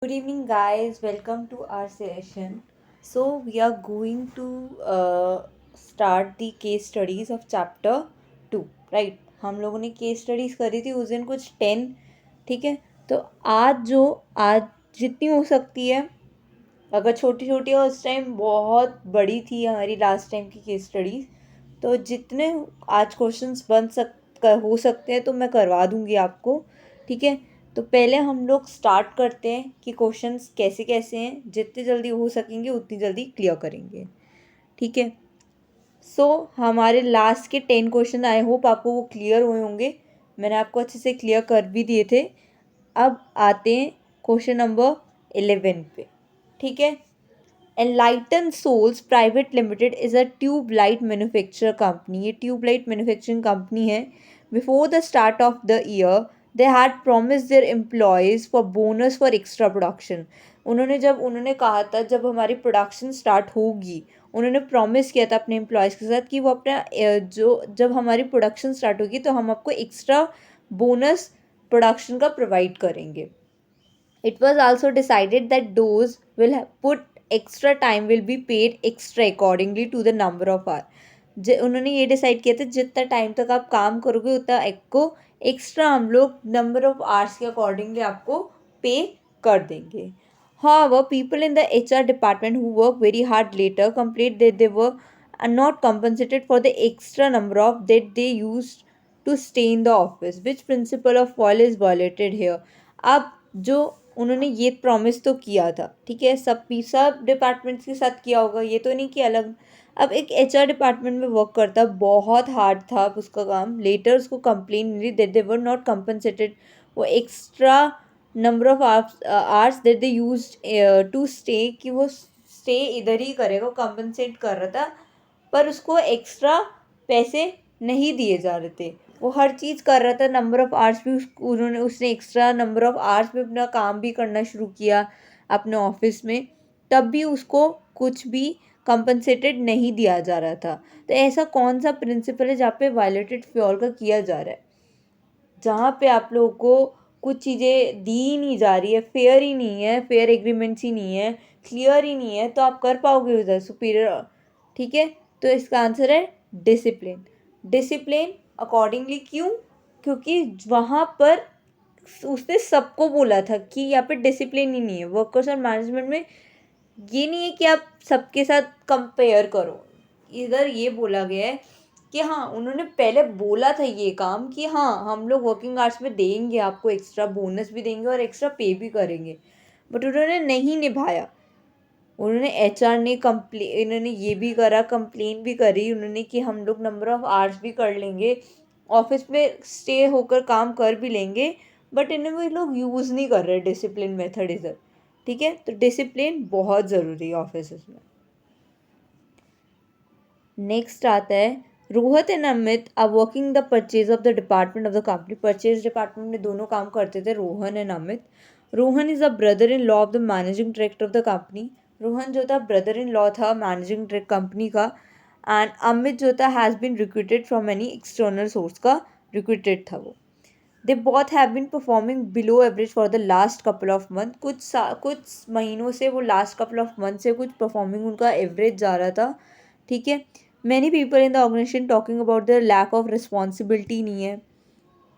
Good evening, guys. Welcome to our session. So, we are going to start the case studies of chapter 2, right? हम लोगों ने case studies करी थी उस दिन कुछ 10, ठीक है? तो आज जितनी हो सकती है, अगर छोटी छोटी है उस टाइम बहुत बड़ी थी हमारी लास्ट टाइम की केस स्टडीज, तो जितने आज क्वेश्चंस हो सकते हैं तो मैं करवा दूंगी आपको, ठीक है? तो पहले हम लोग स्टार्ट करते हैं कि क्वेश्चंस कैसे कैसे हैं, जितने जल्दी हो सकेंगे उतनी जल्दी क्लियर करेंगे, ठीक है? सो हमारे लास्ट के 10 क्वेश्चन आई होप आपको वो क्लियर हुए होंगे। मैंने आपको अच्छे से क्लियर कर भी दिए थे। अब आते हैं क्वेश्चन नंबर 11 पे, ठीक है? Enlighten Souls Private Limited is a tube light manufacture company. ये ट्यूब लाइट मैन्युफैक्चरिंग कंपनी है। Before the start of the year they had promised their employees for bonus for extra production. उन्होंने कहा था जब हमारी प्रोडक्शन स्टार्ट होगी, उन्होंने promise किया था अपने एम्प्लॉयज़ के साथ कि वो अपना जो जब हमारी प्रोडक्शन स्टार्ट होगी तो हम आपको एक्स्ट्रा बोनस प्रोडक्शन का प्रोवाइड करेंगे। It was also decided that those will have put extra time will be paid extra accordingly to the number of hour. उन्होंने ये डिसाइड किया था जितना टाइम तक आप काम करोगे उतना आपको एक्स्ट्रा हम लोग नंबर ऑफ आवर्स के अकॉर्डिंगली आपको पे कर देंगे. However, people in the HR department who work very hard later complained that they were not compensated for the extra number of that they used to stay in the office. Which principle of FOIL is violated here? अब जो उन्होंने ये promise तो किया था, ठीक है, सब डिपार्टमेंट्स के साथ किया होगा, ये तो नहीं कि अलग. अब एक एचआर डिपार्टमेंट में वर्क करता, बहुत हार्ड था उसका काम. लेटर उसको कंप्लेन मिली that they were not compensated. वो extra number of hours that they use to stay, कि वो स्टे इधर ही करेगा, वो कंपनसेट कर रहा था, पर उसको एक्स्ट्रा पैसे नहीं दिए जा रहे थे. वो हर चीज़ कर रहा था, नंबर ऑफ़ आवर्स भी उसने एक्स्ट्रा नंबर ऑफ़ आवर्स में अपना काम भी करना शुरू किया अपने ऑफिस में, तब भी उसको कुछ भी कंपनसेटेड नहीं दिया जा रहा था. तो ऐसा कौन सा प्रिंसिपल है जहाँ पे वायलेटेड फ्योर का किया जा रहा है, जहाँ पे आप लोगों को कुछ चीज़ें दी ही नहीं जा रही है, फेयर ही नहीं है, फेयर एग्रीमेंट्स ही नहीं है, क्लियर ही नहीं है, तो आप कर पाओगे उधर सुपीरियर, ठीक है? तो इसका आंसर है डिसिप्लिन. डिसिप्लिन अकॉर्डिंगली क्यों? क्योंकि वहाँ पर उसने सबको बोला था कि यहाँ पे डिसिप्लिन ही नहीं है. वर्कर्स और मैनेजमेंट में ये नहीं है कि आप सबके साथ कंपेयर करो. इधर ये बोला गया है कि हाँ, उन्होंने पहले बोला था ये काम कि हाँ, हम लोग वर्किंग आवर्स में देंगे, आपको एक्स्ट्रा बोनस भी देंगे और एक्स्ट्रा पे भी करेंगे, बट उन्होंने नहीं निभाया. उन्होंने एचआर ने इन्होंने ये भी करा, कंप्लेन भी करी उन्होंने कि हम लोग नंबर ऑफ़ आवर्स भी कर लेंगे, ऑफिस में स्टे होकर काम कर भी लेंगे, बट इन्हें वो लोग यूज़ नहीं कर रहे डिसिप्लिन मेथड इधर, ठीक है? तो डिसिप्लिन बहुत ज़रूरी है ऑफिस में. नेक्स्ट आता है, Rohit and Amit are working the purchase of the department of the company. Purchase department में दोनों काम करते थे, Rohan and Amit. Rohan is a brother in law of the managing director of the company. Rohan जो था ब्रदर इन लॉ था मैनेजिंग डायरेक्टर कंपनी का. And Amit जो था has been recruited from any external source का रिक्रूटेड था वो. They both have been performing below average for the last couple of month. कुछ महीनों से वो लास्ट कपल ऑफ मंथ से कुछ परफॉर्मिंग उनका एवरेज जा रहा था, ठीक है? Many people in the organisation talking about the lack of responsibility नहीं है,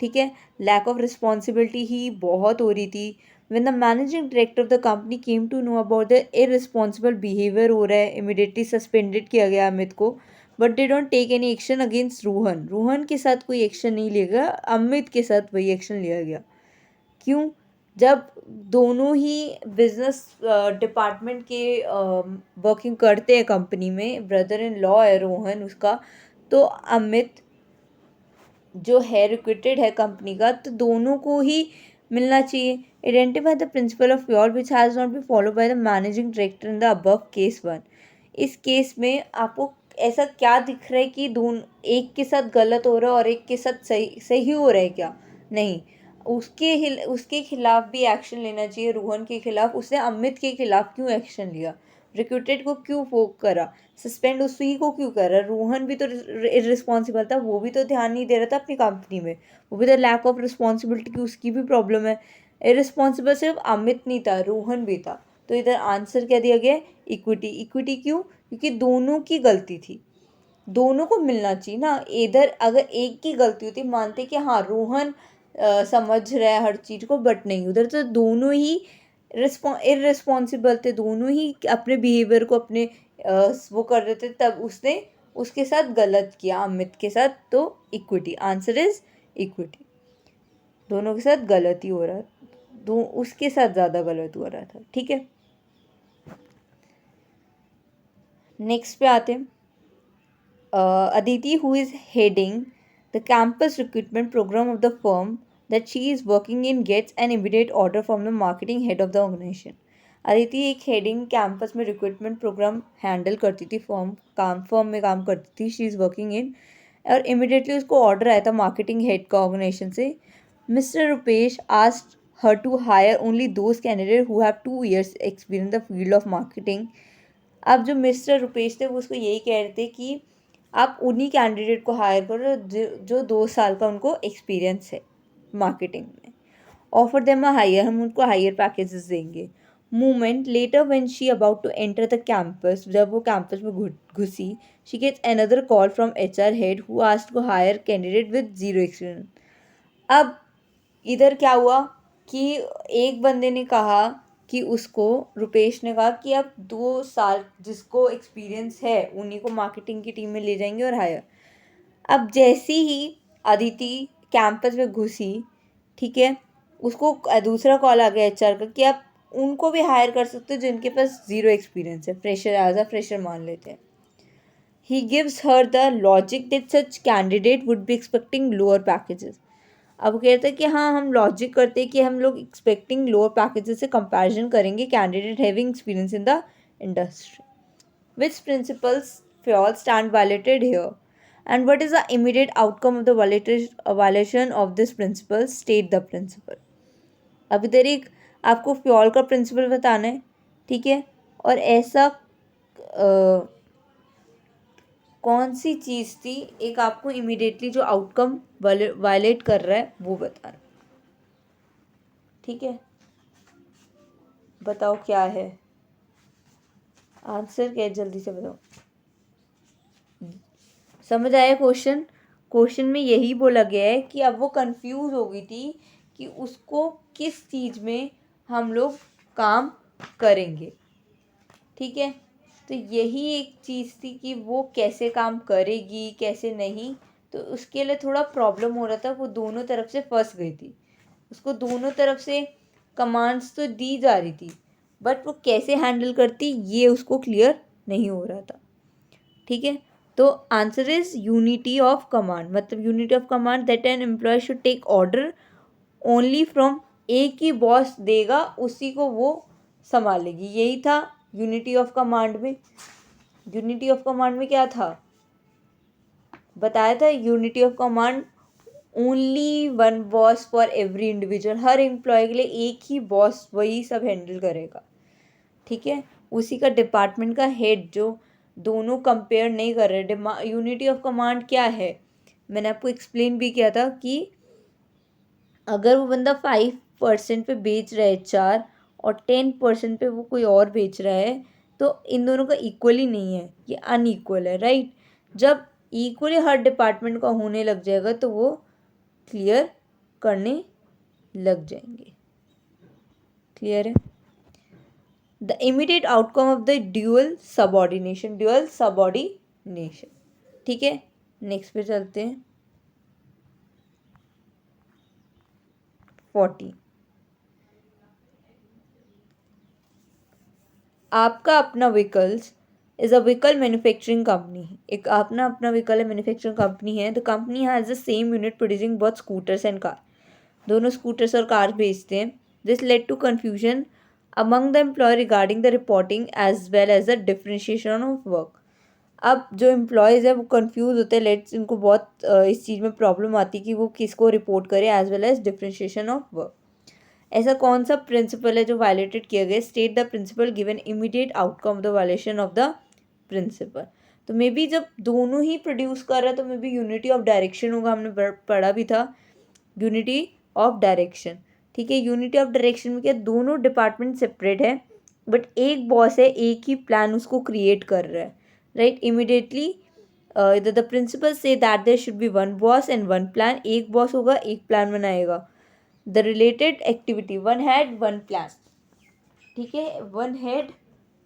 ठीक है? लैक ऑफ रिस्पॉन्सिबिलिटी ही बहुत हो रही थी. when the managing director of the company came to know about the irresponsible behavior हो रहा है, immediately suspended किया गया अमित को. But they don't take any action against Rohan. Rohan के साथ कोई एक्शन नहीं लिया गया, अमित के साथ वही एक्शन लिया गया. क्यों? जब दोनों ही बिजनेस डिपार्टमेंट के वर्किंग करते हैं कंपनी में, ब्रदर इन लॉ है रोहन उसका, तो अमित जो है रिक्रूटेड है कंपनी का, तो दोनों को ही मिलना चाहिए. Identify the principle of pure which has not be follow by the managing director in the above case 1. इस केस में आपको ऐसा क्या दिख रहा है कि दोनों एक के साथ गलत हो रहा है और एक के साथ सही सही हो रहा है क्या? नहीं. उसके खिलाफ भी एक्शन लेना चाहिए, रोहन के खिलाफ. उसने अमित के खिलाफ क्यों एक्शन लिया? रिक्रूटेड को क्यों फोक करा? सस्पेंड उसी को क्यों करा? रोहन भी तो इररिस्पॉन्सिबल था, वो भी तो ध्यान नहीं दे रहा था अपनी कंपनी में, वो भी तो लैक ऑफ रिस्पॉन्सिबिलिटी की उसकी भी प्रॉब्लम है. इररिस्पॉन्सिबल सिर्फ अमित नहीं था, रोहन भी था। तो इधर आंसर क्या दिया गया है? इक्विटी। इक्विटी क्यों? क्योंकि दोनों की गलती थी, दोनों को मिलना चाहिए ना। इधर अगर एक की गलती होती, मानते कि हाँ रोहन समझ रहा है हर चीज़ को, बट नहीं, उधर तो दोनों ही इररिस्पॉन्सिबल थे, दोनों ही अपने बिहेवियर को अपने वो कर रहे थे, तब उसने उसके साथ गलत किया, अमित के साथ। तो इक्विटी, आंसर इज इक्विटी। दोनों के साथ गलत ही हो रहा, दो उसके साथ ज़्यादा गलत हो रहा था। ठीक है, नेक्स्ट पे आते हैं। Aditi, who is heading the campus recruitment program of the firm that she is working in, gets an immediate order from the marketing head of the organization. Aditi एक हेडिंग कैंपस में रिक्रूटमेंट प्रोग्राम हैंडल करती थी, firm में काम करती थी, she is working in, और immediately उसको ऑर्डर आया था मार्केटिंग हेड का ऑर्गेनाइजेशन से। Mister Rupesh asked her to hire only those candidates who have 2 years experience in the field of marketing. अब जो मिस्टर रुपेश थे वो उसको यही कह रहे थे कि आप उन्हीं कैंडिडेट को हायर करो जो 2 साल का उनको एक्सपीरियंस है मार्केटिंग में। ऑफर देम अ हायर, हम उनको हायर पैकेजेस देंगे। Movement letter when she about to enter the campus, जब वो कैंपस में घुसी, she gets another call from HR head who asked to hire candidate with 0 experience. अब इधर क्या हुआ कि एक बंदे ने कहा कि उसको, रुपेश ने कहा कि आप 2 साल जिसको एक्सपीरियंस है उन्हीं को मार्केटिंग की टीम में ले जाएंगे और हायर। अब जैसी ही अदिति कैंपस में घुसी, ठीक है, उसको दूसरा कॉल आ गया HR का कि आप उनको भी हायर कर सकते हो जिनके पास 0 एक्सपीरियंस है, फ्रेशर, एज अ फ्रेशर मान लेते हैं। He gives her the logic that such candidate would be expecting lower packages. अब कहते हैं कि हाँ हम लॉजिक करते हैं कि हम लोग एक्सपेक्टिंग लोअर पैकेजेस से कंपैरिजन करेंगे candidate having experience in the industry. Which principles Fayol stand violated here and what is the immediate outcome of the violation of this principle, state the principle. अब इधर एक आपको Fayol का principal बताना है, ठीक है, और ऐसा कौन सी चीज़ थी, एक आपको इमीडिएटली जो आउटकम वायलेट कर रहा है वो बताना। ठीक है, बताओ क्या है आंसर, क्या है, जल्दी से बताओ। समझ आया क्वेश्चन? क्वेश्चन में यही बोला गया है कि अब वो कंफ्यूज हो गई थी कि उसको किस चीज़ में हम लोग काम करेंगे। ठीक है, तो यही एक चीज़ थी कि वो कैसे काम करेगी कैसे नहीं, तो उसके लिए थोड़ा प्रॉब्लम हो रहा था, वो दोनों तरफ से फंस गई थी। उसको दोनों तरफ से कमांड्स तो दी जा रही थी, बट वो कैसे हैंडल करती ये उसको क्लियर नहीं हो रहा था। ठीक है, तो answer is unity of command, मतलब unity of command that an employ should take order only from, एक ही बॉस देगा उसी को वो संभालेगी, यही था यूनिटी ऑफ कमांड में। यूनिटी ऑफ कमांड में क्या था बताया था, unity of command only one boss for every individual, हर एम्प्लॉय के लिए एक ही बॉस, वही सब हैंडल करेगा। ठीक है, उसी का डिपार्टमेंट का हेड, जो दोनों कंपेयर नहीं कर रहे। यूनिटी ऑफ कमांड क्या है, मैंने आपको एक्सप्लेन भी किया था कि अगर वो बंदा 5% पे बेच रहा है HR और 10% पे वो कोई और बेच रहा है, तो इन दोनों का इक्वली नहीं है, ये अनइक्वल है, राइट। जब इक्वली हर डिपार्टमेंट का होने लग जाएगा तो वो क्लियर करने लग जाएंगे। क्लियर है? The immediate outcome of the dual subordination, dual subordination. ठीक है, नेक्स्ट पे चलते हैं। 40, आपका अपना vehicles is a vehicle manufacturing company, एक अपना अपना व्हीकल है, मैन्युफैक्चरिंग कंपनी है। The company has the same unit producing both scooters and car, दोनों स्कूटर्स और कार बेचते हैं। This led to confusion among the employee regarding the reporting as well as the differentiation of work. अब जो employees है वो confuse होते हैं, लेट्स इनको बहुत इस चीज़ में प्रॉब्लम आती है कि वो किसको रिपोर्ट करे as well as differentiation of work. ऐसा कौन सा प्रिंसिपल है जो वायलेटेड किया गया, state the principle given immediate outcome of the violation of the principle. तो मे बी जब दोनों ही प्रोड्यूस कर रहा है तो may B unity of direction होगा, हमने पढ़ा भी था यूनिटी ऑफ डायरेक्शन। ठीक है। यूनिटी ऑफ डायरेक्शन में क्या, दोनों डिपार्टमेंट सेपरेट है बट एक बॉस है, एक ही प्लान उसको क्रिएट कर रहा है, राइट। इमीडिएटली द प्रिंसिपल से that there should be one boss and one plan, एक बॉस होगा एक प्लान बनाएगा। The related activity, one head one plan, ठीक है। वन हेड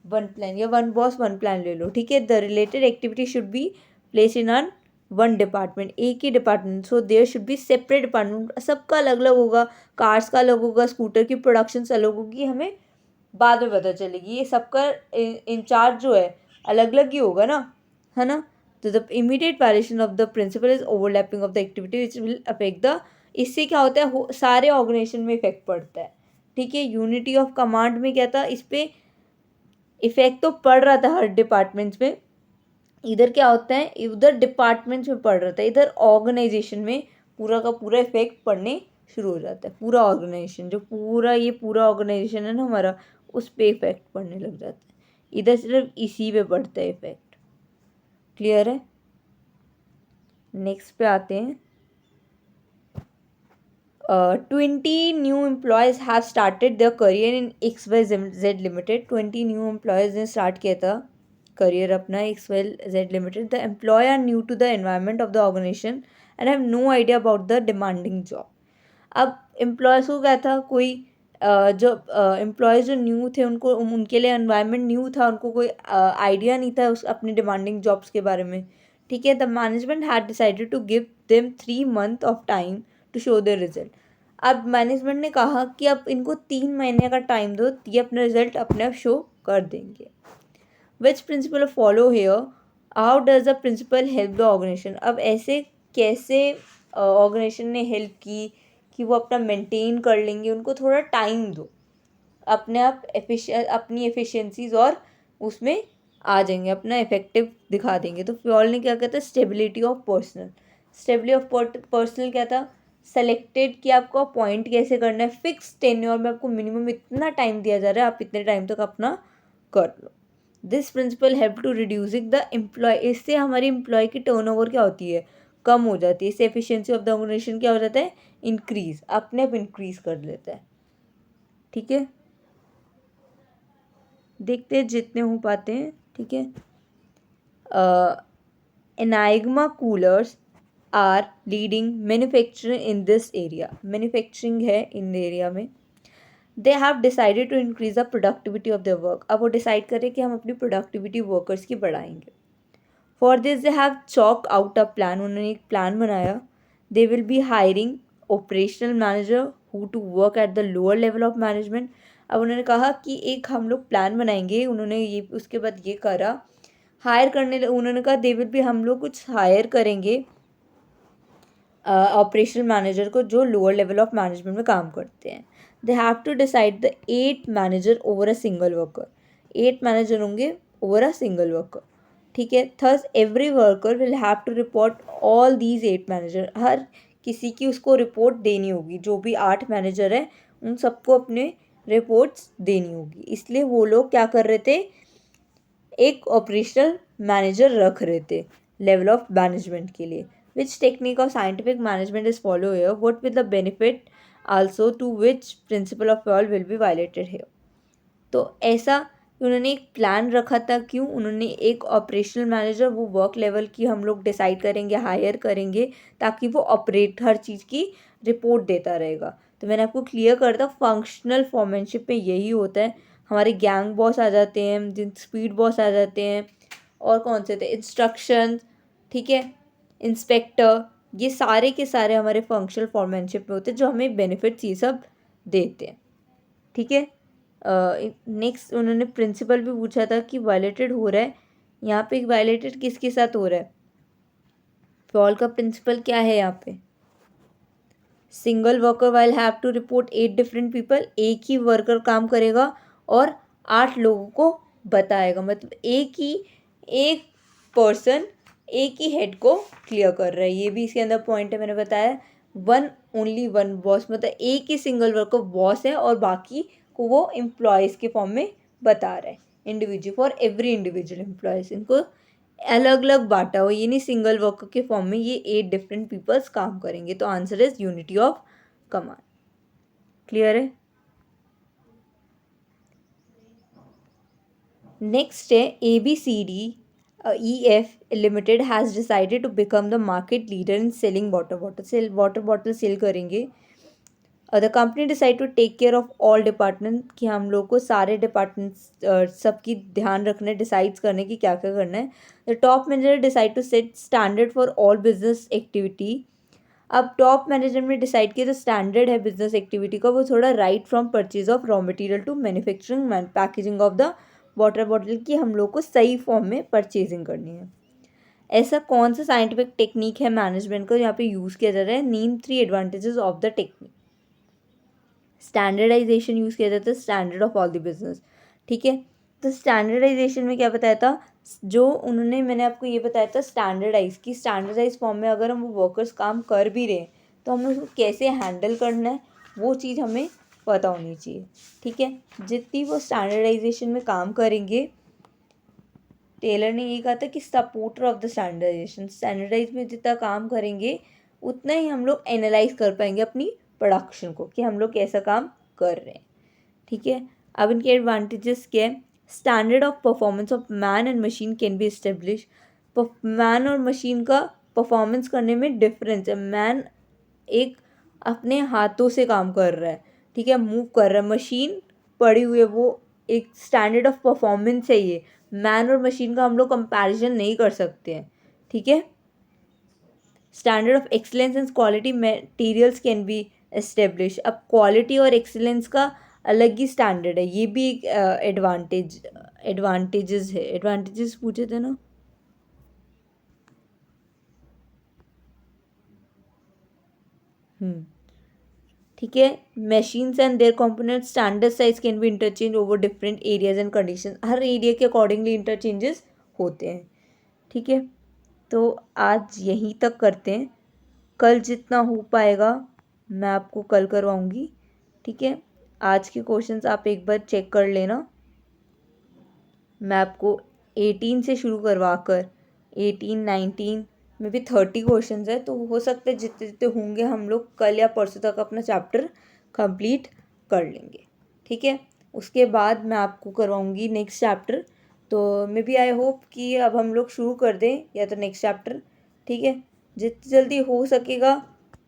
वन प्लान या वन बॉस वन प्लान ले लो, ठीक है। The related activity should be place in on one department, एक ही department. So there should be separate department, सबका अलग अलग होगा, कार्स का अलग होगा, स्कूटर की प्रोडक्शन अलग होगी, हमें बाद में पता चलेगी। ये सबका इंचार्ज जो है अलग अलग ही होगा ना, है ना। तो the immediate violation of the principle is overlapping of the activity which will affect the, इससे क्या होता है, सारे ऑर्गेनाइजेशन में इफेक्ट पड़ता है, ठीक है। यूनिटी ऑफ कमांड में क्या था, इस पर इफेक्ट तो पड़ रहा था हर डिपार्टमेंट्स में, इधर क्या होता है, उधर डिपार्टमेंट्स में पड़ रहा था, इधर ऑर्गेनाइजेशन में पूरा का पूरा इफेक्ट पड़ने शुरू हो जाता है। पूरा ऑर्गेनाइजेशन, जो पूरा ये पूरा ऑर्गेनाइजेशन है ना हमारा, उस पर इफेक्ट पड़ने लग जाता है, इधर सिर्फ इसी पे पड़ता है इफेक्ट। क्लियर है। नेक्स्ट पे आते हैं। 20 new employees have started their career in XYZ limited. 20 new employees ने स्टार्ट किया था करियर अपना XYZ limited. The employee are new to the environment of the organisation and have no idea about the demanding job. अब employees को क्या था, कोई जो एम्प्लॉयज़ जो न्यू थे उनको, उनके लिए एनवायरनमेंट न्यू था, उनको कोई आइडिया नहीं था उस अपनी डिमांडिंग जॉब्स के बारे में, ठीक है। The management had decided to give them 3 months of time to show their result. अब मैनेजमेंट ने कहा कि अब इनको 3 महीने का टाइम दो, ये अपना रिजल्ट अपने आप शो कर देंगे। Which principle follow here, how does the principle help the organisation. अब ऐसे कैसे ऑर्गेनाइजेशन ने हेल्प की कि वो अपना मेंटेन कर लेंगे, उनको थोड़ा टाइम दो, अपने आप अपनी एफिशिएंसीज और उसमें आ जाएंगे, अपना इफेक्टिव दिखा देंगे। तो फ्योल ने क्या कहता है, stability of personal. Stability of personal क्या था, सेलेक्टेड कि आपको अपॉइंट कैसे करना है, फिक्स टेन्योर में आपको मिनिमम इतना टाइम दिया जा रहा है, आप इतने टाइम तक अपना कर लो। This principle help to reducing the employ, इससे हमारी एम्प्लॉय की टर्नओवर क्या होती है, कम हो जाती है। इससे एफिशिएंसी ऑफ द ऑर्गेनाइजेशन क्या हो जाता है, इंक्रीज, अपने आप इंक्रीज कर लेता है, ठीक है। देखते हैं जितने हो पाते हैं, ठीक है। Enigma coolers are leading manufacturing in this area, manufacturing है इन एरिया में। They have decided to increase the productivity of their work, अब वो डिसाइड करें कि हम अपनी प्रोडक्टिविटी वर्कर्स की बढ़ाएंगे। For this they have chalk out a plan, उन्होंने एक प्लान बनाया। They will be hiring operational manager who to work at the lower level of management. अब उन्होंने कहा कि एक हम लोग प्लान बनाएंगे, उन्होंने ये उसके बाद ये करा, हायर करने, उन्होंने कहा दे विल बी, हम लोग कुछ हायर करेंगे ऑपरेशनल मैनेजर को जो लोअर लेवल ऑफ मैनेजमेंट में काम करते हैं। They have to decide the 8 manager over a single worker, 8 manager होंगे ओवर अ सिंगल वर्कर, ठीक है। Thus every worker will have to report all these 8 manager, हर किसी की उसको रिपोर्ट देनी होगी, जो भी 8 मैनेजर है उन सबको अपने रिपोर्ट्स देनी होगी। इसलिए वो लोग क्या कर रहे थे, एक ऑपरेशनल मैनेजर रख रहे थे लेवल ऑफ मैनेजमेंट के लिए। Which technique of scientific management is follow here, what will the benefit also to which principle of all will be violated here. तो ऐसा उन्होंने एक प्लान रखा था, क्यों, उन्होंने एक ऑपरेशनल मैनेजर, वो वर्क लेवल की हम लोग डिसाइड करेंगे, हायर करेंगे, ताकि वो ऑपरेट हर चीज़ की रिपोर्ट देता रहेगा। तो मैंने आपको क्लियर कर दिया, फंक्शनल फॉर्मैनशिप में यही होता है। हमारे गैंग बॉस आ जाते हैं, जिन स्पीड बॉस आ जाते हैं, और कौन से थे, इंस्ट्रक्शन, ठीक है, इंस्पेक्टर, ये सारे के सारे हमारे फंक्शनल फॉर्मैनशिप में होते हैं, जो हमें बेनिफिट्स ये सब देते हैं, ठीक है। नेक्स्ट उन्होंने प्रिंसिपल भी पूछा था कि वायलेटेड हो रहा है, यहाँ पे वायलेटेड किसके साथ हो रहा है, फॉल का प्रिंसिपल क्या है यहाँ पे, single worker while have to report 8 different people, एक ही वर्कर काम करेगा और 8 लोगों को बताएगा, मतलब एक पर्सन एक ही हेड को क्लियर कर रहा है, ये भी इसके अंदर पॉइंट है, मैंने बताया। ओनली वन बॉस, मतलब एक ही सिंगल वर्कर बॉस है और बाकी को वो एम्प्लॉयज़ के फॉर्म में बता रहा है, individual, for every individual employees, इनको अलग अलग बांटा हो, ये नहीं सिंगल वर्कर के फॉर्म में ये 8 डिफरेंट पीपल्स काम करेंगे। तो answer is unity of command. Clear है? नेक्स्ट है ABCD EF limited has decided to become the market leader in selling water bottle sale करेंगे। The company decide to take care of all department, कि हम लोग को सारे departments सबकी ध्यान रखना है, डिसाइड्स करने की क्या क्या करना है। The top manager decide to set standard for all business activity. अब टॉप मैनेजमेंट ने डिसाइड किया जो स्टैंडर्ड है बिजनेस एक्टिविटी का वो थोड़ा right from purchase of raw material to manufacturing packaging of the water bottle की हम लोग को सही फॉर्म में परचेजिंग करनी है। ऐसा कौन सा साइंटिफिक टेक्निक है मैनेजमेंट का यहाँ पे यूज़ किया जा रहा है? Name 3 advantages of the technique. Standardisation use किया जाता है, standard of all the business. ठीक है, तो स्टैंडर्डाइजेशन में क्या बताया था, जो उन्होंने मैंने आपको ये बताया था स्टैंडर्डाइज की स्टैंडर्डाइज फॉर्म में अगर हम वो वर्कर्स काम कर भी रहे हैं तो हमें उसको कैसे हैंडल करना है वो चीज़ हमें पता होनी चाहिए। ठीक है, जितनी वो स्टैंडर्डाइजेशन में काम करेंगे, टेलर ने ये कहा था कि supporter of the standardisation, standardise में जितना काम करेंगे उतना ही हम लोग एनालाइज कर पाएंगे अपनी प्रोडक्शन को कि हम लोग कैसा काम कर रहे हैं। ठीक है, अब इनके एडवांटेजेस क्या है? Standard of performance of man and machine can be establish. Man और मशीन का परफॉर्मेंस करने में डिफरेंस है। मैन एक अपने हाथों से काम कर रहा है, ठीक है, मूव कर रहा है, मशीन पड़ी हुई है, वो एक स्टैंडर्ड ऑफ परफॉर्मेंस है। ये मैन और मशीन का हम लोग कंपैरिजन नहीं कर सकते हैं। ठीक है, standard of excellence and quality materials can be establish. अब क्वालिटी और एक्सीलेंस का अलग ही स्टैंडर्ड है, ये भी एक एडवांटेजेस है। एडवांटेजेस पूछे थे ना? ठीक है, machines and their component standard size can be interchange over different areas and condition. हर एरिया के अकॉर्डिंगली इंटरचेंजेस होते हैं। ठीक है, तो आज यहीं तक करते हैं, कल जितना हो पाएगा मैं आपको कल करवाऊँगी। ठीक है, आज के क्वेश्चंस आप एक बार चेक कर लेना। मैं आपको 18 से शुरू करवा कर 18 19 में भी 30 क्वेश्चंस है, तो हो सकता है जितने जितने होंगे हम लोग कल या परसों तक अपना चैप्टर कंप्लीट कर लेंगे। ठीक है, उसके बाद मैं आपको करवाऊँगी नेक्स्ट चैप्टर। तो मे बी आई होप कि अब हम लोग शुरू कर दें या तो नेक्स्ट चैप्टर। ठीक है, जितनी जल्दी हो सकेगा।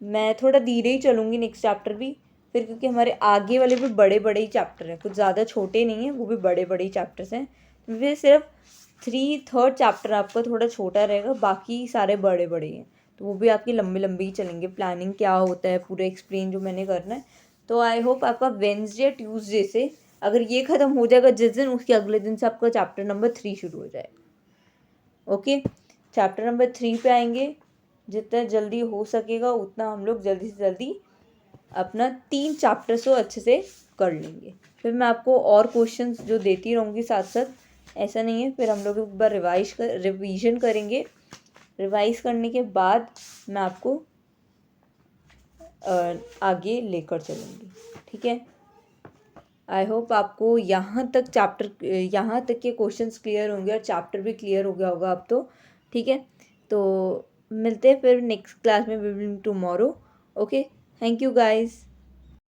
मैं थोड़ा धीरे ही चलूँगी नेक्स्ट चैप्टर भी फिर, क्योंकि हमारे आगे वाले भी बड़े बड़े ही चैप्टर हैं, कुछ ज़्यादा छोटे नहीं हैं, वो भी बड़े बड़े ही चैप्टर्स हैं। फिर सिर्फ थर्ड चैप्टर आपका थोड़ा छोटा रहेगा, बाकी सारे बड़े बड़े हैं, तो वो भी आपकी लंबे लंबे ही चलेंगे। प्लानिंग क्या होता है पूरा एक्सप्लेन जो मैंने करना है। तो आई होप आपका वेंसडे या ट्यूसडे से, अगर ये ख़त्म हो जाएगा जिस दिन, उसके अगले दिन से आपका चैप्टर नंबर 3 शुरू हो जाएगा। ओके, चैप्टर नंबर 3 पे आएंगे। जितना जल्दी हो सकेगा उतना हम लोग जल्दी से जल्दी अपना 3 चैप्टर्स को अच्छे से कर लेंगे। फिर मैं आपको और क्वेश्चंस जो देती रहूँगी साथ साथ, ऐसा नहीं है। फिर हम लोग एक बार रिवीजन करेंगे। रिवाइज करने के बाद मैं आपको आगे लेकर चलूँगी। ठीक है, आई होप आपको यहाँ तक के क्वेश्चंस क्लियर होंगे और चैप्टर भी क्लियर हो गया होगा अब तो। ठीक है, तो मिलते हैं फिर नेक्स्ट क्लास में, will tomorrow. Okay, thank you guys.